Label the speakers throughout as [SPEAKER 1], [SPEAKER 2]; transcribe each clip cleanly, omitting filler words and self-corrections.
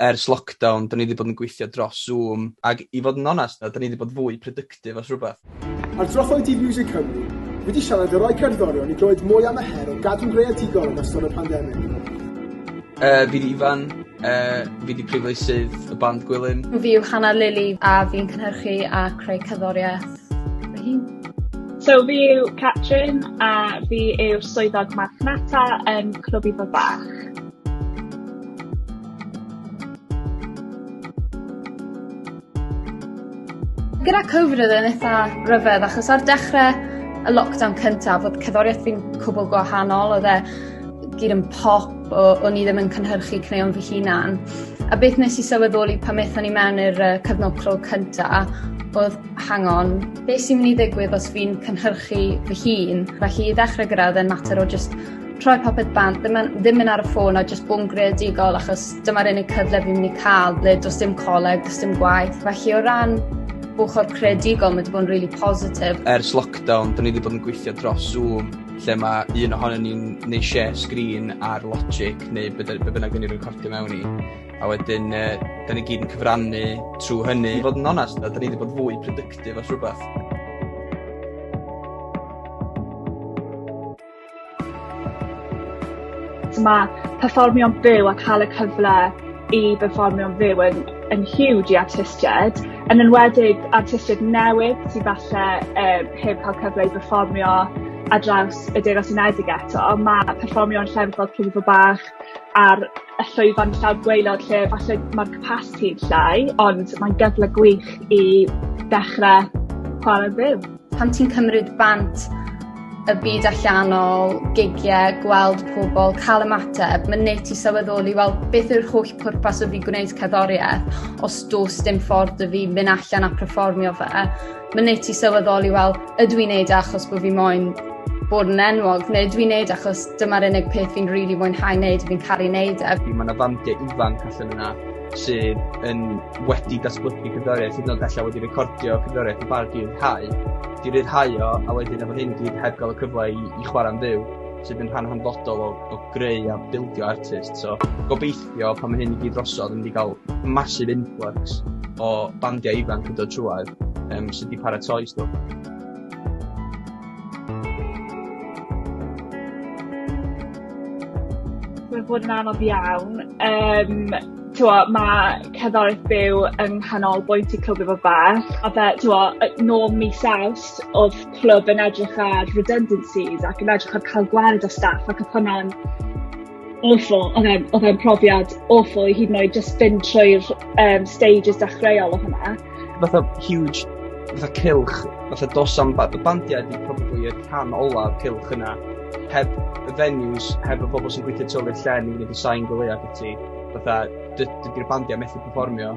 [SPEAKER 1] ers lockdown, da ni wedi bod yn gweithio dros Zoom, ac i fod yn onest, da ni wedi bod fwy productive os rhywbeth.
[SPEAKER 2] Ar drothoedd i Miwsig Cymru, wedi siarad y rai cerddorion i glywed mwy am y her o gadw'n greadigol yn ystod y pandemig.
[SPEAKER 1] Fi di Ifan, fi di prifleisydd y band gwylio.
[SPEAKER 3] Fi yw Hanna Lili a fi'n cynhyrchu a creu cerddoriaeth fy hun.
[SPEAKER 4] So fi yw Catrin a fi yw'r swyddog marchnata yn Clwb Ifan Bach.
[SPEAKER 3] Gyda Covid oedd yn eitha ryfedd achos ar dechrau y lockdown cyntaf oedd cerddoriaeth fi'n cwbl gwahanol, oedd e gyd yn pop o'n i ddim yn cynhyrchu cneuon fy hunan. A beth nes i sylweddoli pan methan ni mewn i'r cyfnod clo cyntaf oedd, hang on, beth sy'n mynd i ddigwydd os fi'n cynhyrchu fy hun? Felly i ddechrau gyda oedd e'n mater o just troi popeth bant, ddim mynd ar y ffôn a just bod yn greadigol achos dyma'r unig cyfle fi'n mynd i cael ble does dim coleg, does dim gwaith. Felly o ran ochr creadigol mae wedi bod yn really positif.
[SPEAKER 1] Ers lockdown, da ni wedi bod yn gweithio dros Zoom, lle mae un ohonon ni'n neud share screen ar Logic neu be bynnag ni'n recordio mewn i. A wedyn, da ni gyd yn cyfrannu trwy hynny. I fod yn onest, da ni wedi bod fwy productive os rhywbeth.
[SPEAKER 4] Mae perfformio'n byw a cael y cyfle i perfformio'n fyw yn huge i artistiaid. Yn enwedig artistiaid newydd sydd falle heb cael cyfle i perfformio ar draws y Deyrnas Unedig eto. Mae perfformio'n llefydd fel Clwb Ifan Bach ar y llwyfan llawn gwaelod lle falle mae'r capacity'n llai, ond mae'n gyfle gwych i dechrau chwarae'n fyw.
[SPEAKER 3] Pan ti'n cymryd bant y byd allanol, gigiau, gweld pobl, cael ymateb, mae'n neud ti sylweddoli, wel, beth yw'r holl pwrpas o fi gwneud cerddoriaeth os does dim ffordd o fi mynd allan a perfformio fe. Mae'n neud ti sylweddoli, wel, ydw i'n neud achos bod fi moyn bod yn enwog, neu ydw i'n neud achos dyma'r unig peth fi'n rili mwynhau neud, fi'n caru neud e.
[SPEAKER 1] Mae yna fandiau ifanc allan yna sydd yn wedi datblygu cerddoriaeth, hyd yn oed allan wedi recordio cerddoriaeth i barod i ryddhau. Di ryddhau o, a wedyn efo hyn gyd heb gael y cyfle i chwarae'n fyw, sydd yn rhan hanfodol o greu a bildio artist. So, gobeithio pan mae hyn i gyd drosodd yn mynd i gael massive influx o bandiau ifanc yn dod trwad sydd wedi paratoi stwff.
[SPEAKER 4] Mae'n bod yn anodd iawn. Mae cerddoriaeth byw yng nghanol bwynt i Clwb Ifan Bach. A nôl mis Awst, oedd clwb yn edrych ar redundancies ac yn edrych ar cael gwared o staff ac oedd hwnna'n awful. Oedd e'n profiad awful i hyd yn oed just fynd trwy'r stages dechreuol o hwnna.
[SPEAKER 1] Fatha huge, fatha cylch, fatha dos am bandiau ydi probably y rhan olaf cylch yna. Heb y venues, heb y bobl sy'n gweithio tywy'r llen i wneud y sain gwylio ac ati. Fatha, dydy'r bandiau methu perfformio.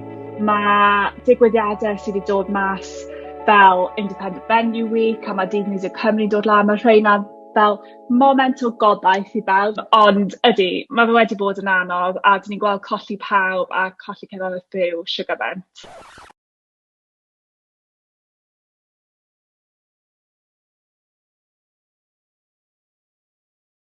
[SPEAKER 4] Mae digwyddiadau sydd wedi dod mas fel Independent Venue Week, a mae Miwsig Cymru'n dod lan, mae rheina fel moment o gobaith i bawb. Ond ydy, mae fe wedi bod yn anodd, a dyn ni'n gweld colli pawb a colli cerddoriaeth byw, sugar bent.